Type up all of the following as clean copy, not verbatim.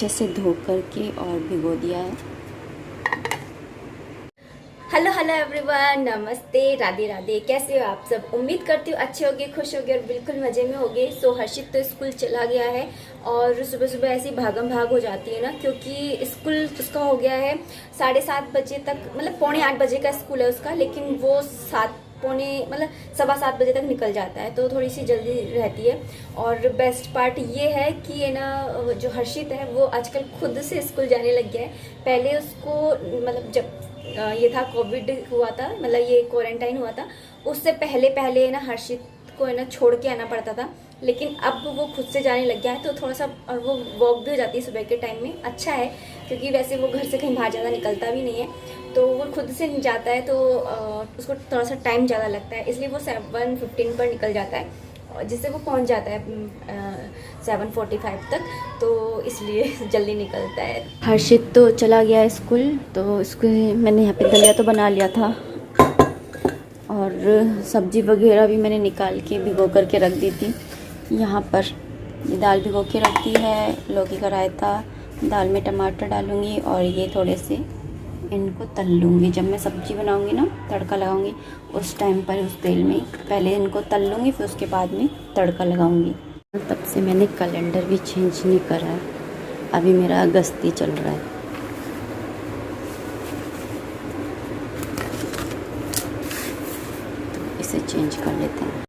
अच्छे से धो करके और भिगो दिया है। हेलो हेलो एवरीवन, नमस्ते, राधे राधे। कैसे हो आप सब? उम्मीद करती हूँ अच्छे होगे, खुश होगे और बिल्कुल मज़े में होगे। सो हर्षित तो स्कूल चला गया है और सुबह सुबह ऐसी भागम भाग हो जाती है ना, क्योंकि स्कूल उसका हो गया है 7:30 बजे तक, मतलब 7:45 का स्कूल है उसका, लेकिन वो 7:15 बजे तक निकल जाता है, तो थोड़ी सी जल्दी रहती है। और बेस्ट पार्ट ये है कि ये ना, जो हर्षित है वो आजकल खुद से स्कूल जाने लग गया है। पहले उसको, मतलब जब ये था कोविड हुआ था, मतलब ये क्वारंटाइन हुआ था, उससे पहले पहले ना हर्षित को है ना छोड़ के आना पड़ता था, लेकिन अब वो खुद से जाने लग गया है, तो थोड़ा सा, और वो वॉक भी हो जाती है सुबह के टाइम में। अच्छा है, क्योंकि वैसे वो घर से कहीं बाहर ज़्यादा निकलता भी नहीं है, तो वो खुद से जाता है, तो उसको थोड़ा सा टाइम ज़्यादा लगता है, इसलिए वो 7:15 पर निकल जाता है, जिससे वो पहुंच जाता है 7:45 तक, तो इसलिए जल्दी निकलता है। हर्षित तो चला गया है स्कूल, तो स्कूल मैंने यहाँ पे दलिया तो बना लिया था और सब्जी वगैरह भी मैंने निकाल के भिगो करके रख दी थी। यहाँ पर ये दाल भिगो के रख दी है, लौकी का रायता, दाल में टमाटर डालूँगी और ये थोड़े से इनको तल लूँगी। जब मैं सब्ज़ी बनाऊँगी ना, तड़का लगाऊँगी, उस टाइम पर उस तेल में पहले इनको तल लूँगी, फिर उसके बाद में तड़का लगाऊँगी। तब से मैंने कैलेंडर भी चेंज नहीं करा है, अभी मेरा अगस्त ही चल रहा है। तो इसे चेंज कर लेते हैं।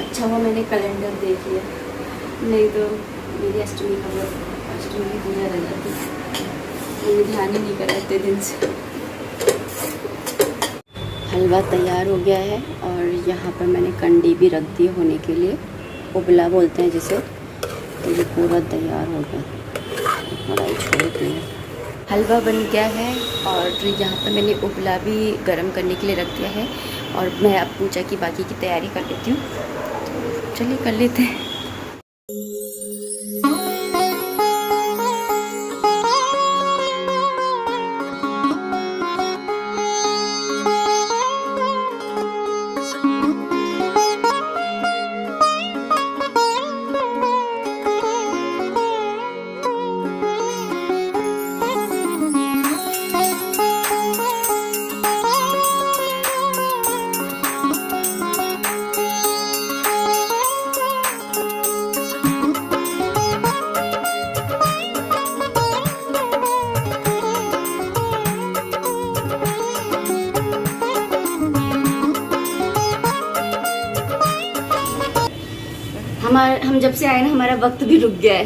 अच्छा हुआ मैंने कैलेंडर देख लिया, नहीं तो मेरी अष्टमी की पूजा रह जाती। मैंने ध्यान ही नहीं करा इतने दिन से। हलवा तैयार हो गया है और यहाँ पर मैंने कंडी भी रख दी होने के लिए, उबला बोलते हैं जिसे। तो ये पूरा तैयार हो गया, कढ़ाई छोड़ दी है। हलवा बन गया है और यहाँ पर मैंने उबला भी गर्म करने के लिए रख दिया है और मैं अब पूजा की बाकी की तैयारी कर लेती हूँ। तो चलिए कर लेते हैं। हम जब से आए ना, हमारा वक्त भी रुक गया है,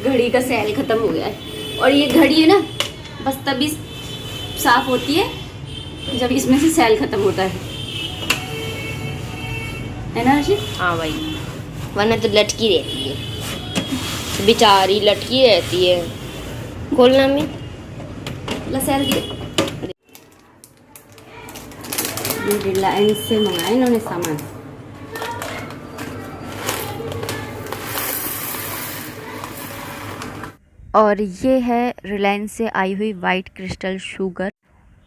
घड़ी का सैल ख़त्म हो गया है। और ये घड़ी है ना, बस तभी साफ होती है जब इसमें से सैल ख़त्म होता है ना हर्षित? हाँ भाई, वरना तो लटकी रहती है, बेचारी लटकी रहती है। खोलना में सैल रिलायंस से मंगाया इन्होंने सामान। और ये है रिलायंस से आई हुई वाइट क्रिस्टल शुगर।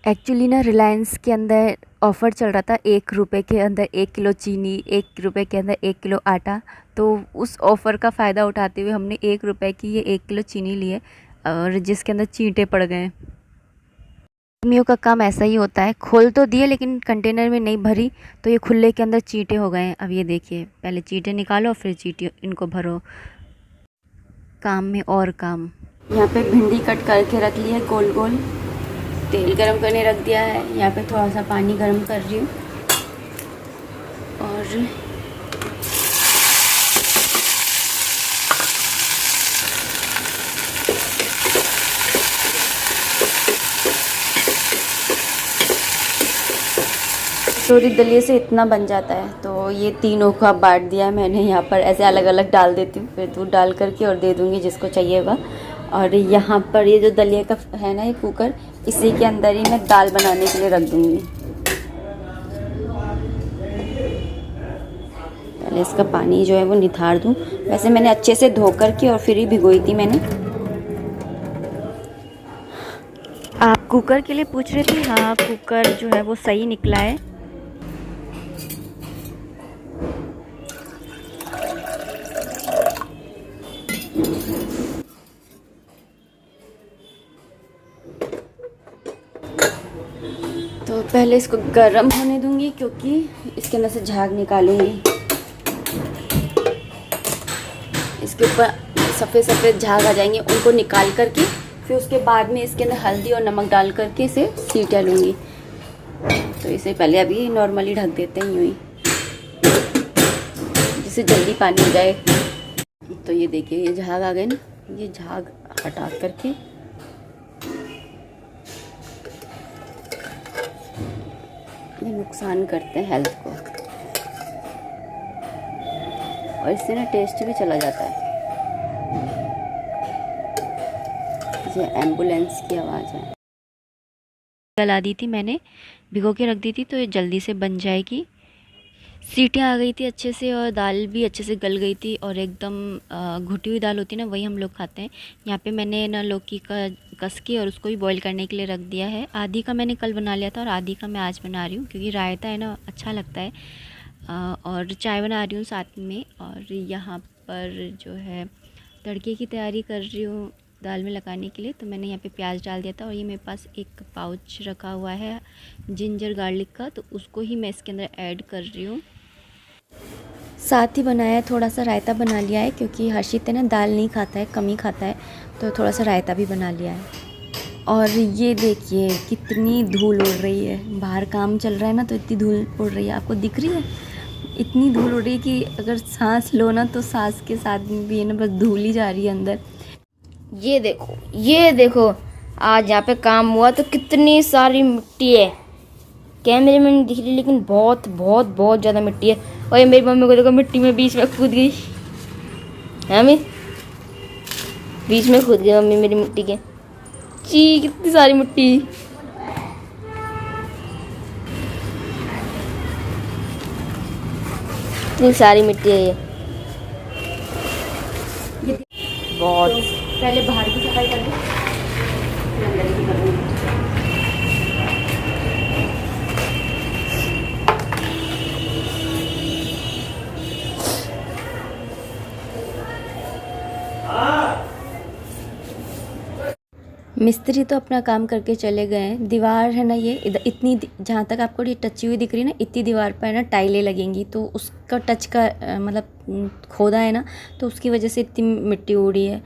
एक्चुअली ना रिलायंस के अंदर ऑफ़र चल रहा था, 1 रुपये के अंदर 1 किलो चीनी, 1 रुपये के अंदर 1 किलो आटा। तो उस ऑफ़र का फ़ायदा उठाते हुए हमने 1 रुपये की ये 1 किलो चीनी लिए, और जिसके अंदर चींटे पड़ गए। आदमियों का काम ऐसा ही होता है, खोल तो दिए लेकिन कंटेनर में नहीं भरी, तो ये खुले के अंदर चींटे हो गए हैं। अब ये देखिए, पहले चींटे निकालो फिर चींटे इनको भरो, काम में और काम। यहाँ पे भिंडी कट करके रख ली है गोल गोल, तेल गरम करने रख दिया है। यहाँ पे थोड़ा सा पानी गरम कर रही हूँ और कटोरी दलिए से इतना बन जाता है, तो ये तीनों का बांट दिया है मैंने। यहाँ पर ऐसे अलग अलग डाल देती हूँ, फिर दूध डाल करके और दे दूँगी जिसको चाहिए वह। और यहाँ पर ये जो दलिया का है ना, ये कुकर, इसी के अंदर ही मैं दाल बनाने के लिए रख दूँगी। पहले इसका पानी जो है वो निथार दूँ। वैसे मैंने अच्छे से धो कर के और फिर ही भिगोई थी मैंने। आप कुकर के लिए पूछ रहे थे? हाँ, कुकर जो है वो सही निकला है। तो पहले इसको गर्म होने दूंगी क्योंकि इसके अंदर से झाग निकालूंगी। इसके ऊपर सफ़ेद सफ़ेद झाग आ जाएंगे, उनको निकाल करके फिर उसके बाद में इसके अंदर हल्दी और नमक डाल करके इसे सीटियाँ लूँगी। तो इसे पहले अभी नॉर्मली ढक देते हैं यूँ ही, जिससे जल्दी पानी हो जाए। तो ये देखिए, ये झाग आ गए ना, ये झाग हटा करके ये नुकसान करते हैं हेल्थ को, और इससे ना टेस्ट भी चला जाता है। ये एम्बुलेंस की आवाज़ है। गला दी थी मैंने, भिगो के रख दी थी तो ये जल्दी से बन जाएगी। सीटियाँ आ गई थी अच्छे से और दाल भी अच्छे से गल गई थी, और एकदम घुटी हुई दाल होती है ना, वही हम लोग खाते हैं। यहाँ पे मैंने ना लौकी का कस के और उसको भी बॉईल करने के लिए रख दिया है। आधी का मैंने कल बना लिया था और आधी का मैं आज बना रही हूँ, क्योंकि रायता है ना, अच्छा लगता है। और चाय बना रही हूँ साथ में। और यहाँ पर जो है तड़के की तैयारी कर रही हूँ दाल में लगाने के लिए। तो मैंने यहाँ पे प्याज डाल दिया था, और ये मेरे पास एक पाउच रखा हुआ है जिंजर गार्लिक का, तो उसको ही मैं इसके अंदर ऐड कर रही हूँ। साथ ही बनाया है, थोड़ा सा रायता बना लिया है, क्योंकि हर्षित है ना दाल नहीं खाता है, कम ही खाता है, तो थोड़ा सा रायता भी बना लिया है। और ये देखिए कितनी धूल उड़ रही है, बाहर काम चल रहा है ना, तो इतनी धूल उड़ रही है, आपको दिख रही है? इतनी धूल उड़ रही है कि अगर सांस लो ना तो सांस के साथ भी है ना, बस धूल ही जा रही है अंदर। ये देखो, ये देखो, आज यहाँ पे काम हुआ तो कितनी सारी मिट्टी है। कैमरे में नहीं दिख रही, लेकिन बहुत बहुत बहुत ज़्यादा मिट्टी है। और ये मेरी मम्मी को देखो, मिट्टी में बीच में कूद गई। है मम्मी? बीच में कूद गई मम्मी मेरी मिट्टी के। ची, कितनी सारी मिट्टी। इतनी सारी मिट्टी है ये बहुत। पहले बाहर की सफाई कर ली, फिर अंदर की करूँगी। मिस्त्री तो अपना काम करके चले गए हैं। दीवार है ना, ये इतनी, जहाँ तक आपको ये टची हुई दिख रही है ना, इतनी दीवार पर है ना टाइलें लगेंगी, तो उसका टच का मतलब खोदा है ना, तो उसकी वजह से इतनी मिट्टी उड़ी है।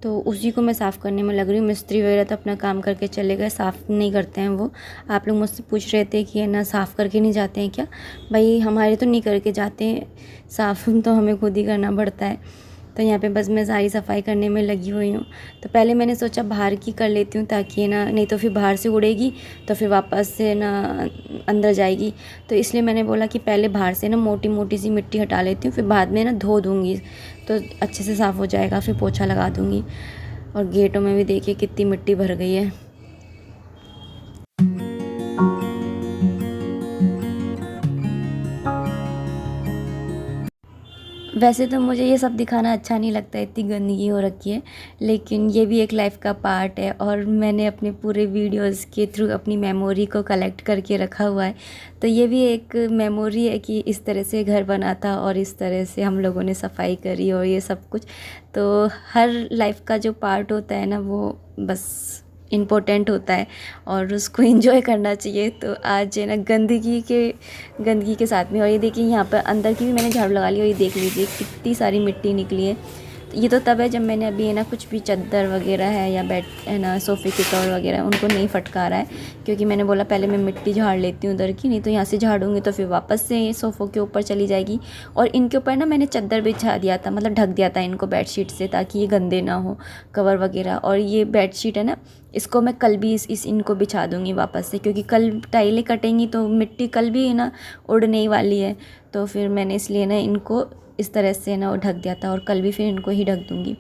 तो उसी को मैं साफ़ करने में लग रही हूँ। मिस्त्री वगैरह तो अपना काम करके चले गए, साफ़ नहीं करते हैं वो। आप लोग मुझसे पूछ रहे थे कि है ना साफ़ करके नहीं जाते हैं क्या? भाई हमारे तो नहीं करके जाते हैं साफ़, तो हमें खुद ही करना पड़ता है। तो यहाँ पे बस मैं सारी सफाई करने में लगी हुई हूँ। तो पहले मैंने सोचा बाहर की कर लेती हूँ, ताकि ना, नहीं तो फिर बाहर से उड़ेगी तो फिर वापस से ना अंदर जाएगी। तो इसलिए मैंने बोला कि पहले बाहर से ना मोटी मोटी सी मिट्टी हटा लेती हूँ, फिर बाद में ना धो दूँगी तो अच्छे से साफ़ हो जाएगा, फिर पोछा लगा दूँगी। और गेटों में भी देखिए कितनी मिट्टी भर गई है। वैसे तो मुझे ये सब दिखाना अच्छा नहीं लगता, इतनी गंदगी हो रखी है, लेकिन ये भी एक लाइफ का पार्ट है, और मैंने अपने पूरे वीडियोस के थ्रू अपनी मेमोरी को कलेक्ट करके रखा हुआ है। तो ये भी एक मेमोरी है कि इस तरह से घर बना था और इस तरह से हम लोगों ने सफाई करी और ये सब कुछ। तो हर लाइफ का जो पार्ट होता है ना, वो बस इम्पोर्टेंट होता है और उसको एंजॉय करना चाहिए। तो आज है ना गंदगी के साथ में, और ये देखिए यहाँ पर अंदर की भी मैंने झाड़ू लगा ली, और ये देख लीजिए कितनी सारी मिट्टी निकली है। तो ये तो तब है जब मैंने अभी है ना कुछ भी चादर वगैरह है या बेड है ना, सोफ़े के कवर वगैरह, उनको नहीं फटकारा है, क्योंकि मैंने बोला पहले मैं मिट्टी झाड़ लेती हूँ उधर की, नहीं तो यहाँ से झाड़ूंगी तो फिर वापस से सोफ़ों के ऊपर चली जाएगी। और इनके ऊपर ना मैंने चादर बिछा दिया था, मतलब ढक दिया था इनको बेडशीट से, ताकि ये गंदे ना हो कवर वगैरह। और ये बेडशीट है ना, इसको मैं कल भी इनको बिछा दूँगी वापस से, क्योंकि कल टाइलें कटेंगी तो मिट्टी कल भी है ना उड़ने ही वाली है। तो फिर मैंने इसलिए ना इनको इस तरह से ना ढक दिया था, और कल भी फिर इनको ही ढक दूँगी।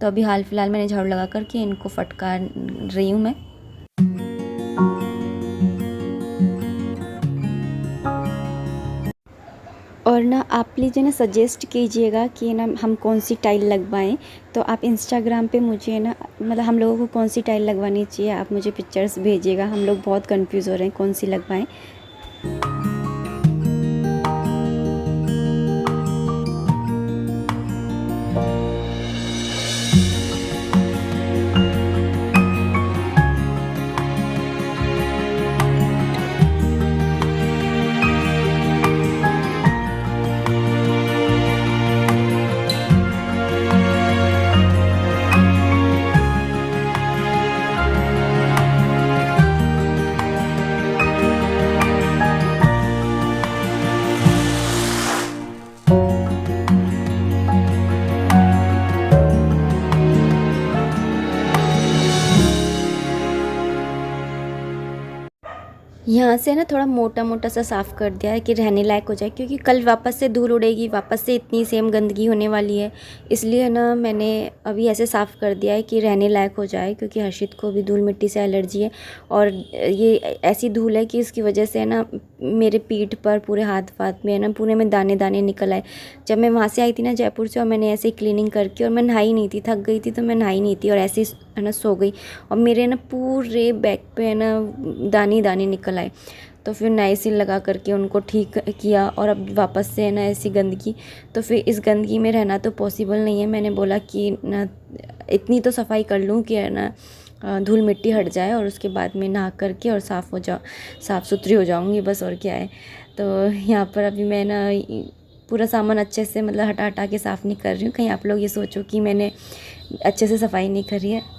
तो अभी हाल फ़िलहाल मैंने झाड़ू लगा करके इनको फटका रही हूँ मैं। और और ना आप लीजिए ना सजेस्ट कीजिएगा कि ना हम कौन सी टाइल लगवाएं। तो आप इंस्टाग्राम पे मुझे ना मतलब हम लोगों को कौन सी टाइल लगवानी चाहिए आप मुझे पिक्चर्स भेजिएगा, हम लोग बहुत कंफ्यूज हो रहे हैं कौन सी लगवाएं। यहाँ से ना थोड़ा मोटा मोटा सा साफ़ कर दिया है कि रहने लायक हो जाए, क्योंकि कल वापस से धूल उड़ेगी, वापस से इतनी सेम गंदगी होने वाली है। इसलिए ना मैंने अभी ऐसे साफ़ कर दिया है कि रहने लायक हो जाए, क्योंकि हर्षित को भी धूल मिट्टी से एलर्जी है। और ये ऐसी धूल है कि इसकी वजह से ना मेरे पीठ पर पूरे हाथ वाथ में ना पूरे में दाने दाने निकल आए। जब मैं वहाँ से आई थी ना जयपुर से, और मैंने ऐसे क्लीनिंग करके, और मैं नहाई नहीं थी, थक गई थी तो मैं नहाई नहीं थी और ऐसे है ना सो गई, और मेरे ना पूरे बैक पे है ना दाने दाने निकल आए। तो फिर नाइसिल लगा करके उनको ठीक किया, और अब वापस से है ना ऐसी गंदगी, तो फिर इस गंदगी में रहना तो पॉसिबल नहीं है। मैंने बोला कि ना इतनी तो सफाई कर लूँ कि है ना धूल मिट्टी हट जाए, और उसके बाद में नहा करके और साफ़ सुथरी हो जाऊँगी बस, और क्या है। तो यहाँ पर अभी मैं ना पूरा सामान अच्छे से मतलब हटा हटा के साफ़ नहीं कर रही हूँ, कहीं आप लोग ये सोचो कि मैंने अच्छे से सफाई नहीं करी है।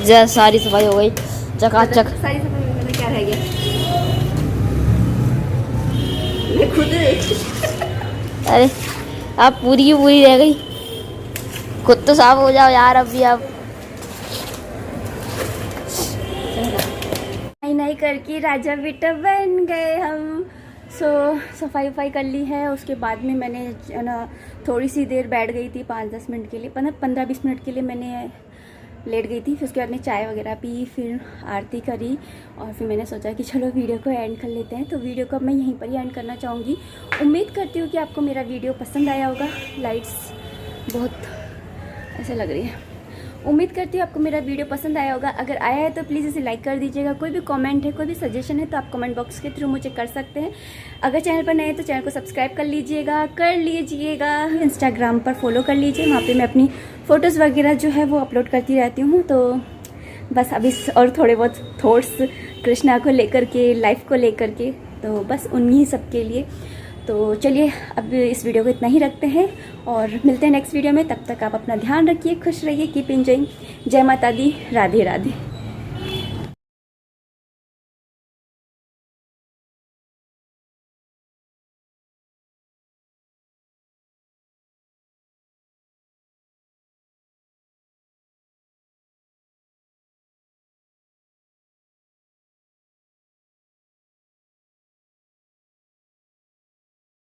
सारी सफाई हो गई चकाचक। सारी सफाई में क्या रह गया? मैं खुद अरे आप पूरी की पूरी रह गई, खुद तो साफ हो जाओ यार अब भी आप। नहीं करके राजा बेटा बन गए हम। सफाई वफाई कर ली है। उसके बाद में मैंने है ना थोड़ी सी देर बैठ गई थी, 5-10 मिनट के लिए, 15-20 मिनट के लिए मैंने लेट गई थी। फिर उसके बाद में चाय वगैरह पी, फिर आरती करी और फिर मैंने सोचा कि चलो वीडियो को एंड कर लेते हैं। तो वीडियो को मैं यहीं पर ही एंड करना चाहूँगी। उम्मीद करती हूँ कि आपको मेरा वीडियो पसंद आया होगा। लाइट्स बहुत ऐसे लग रही है। उम्मीद करती हूँ आपको मेरा वीडियो पसंद आया होगा। अगर आया है तो प्लीज़ इसे लाइक कर दीजिएगा। कोई भी कमेंट है, कोई भी सजेशन है तो आप कमेंट बॉक्स के थ्रू मुझे कर सकते हैं। अगर चैनल पर नए हैं तो चैनल को सब्सक्राइब कर लीजिएगा। इंस्टाग्राम पर फॉलो कर लीजिए, वहाँ पे मैं अपनी फ़ोटोज़ वगैरह जो है वो अपलोड करती रहती हूँ। तो बस अभी और थोड़े बहुत थॉट्स कृष्णा को लेकर के, लाइफ को लेकर के, तो बस उन्हीं सब के लिए। तो चलिए अब इस वीडियो को इतना ही रखते हैं और मिलते हैं नेक्स्ट वीडियो में। तब तक आप अपना ध्यान रखिए, खुश रहिए, कीप एंजॉइंग। जय माता दी, राधे राधे।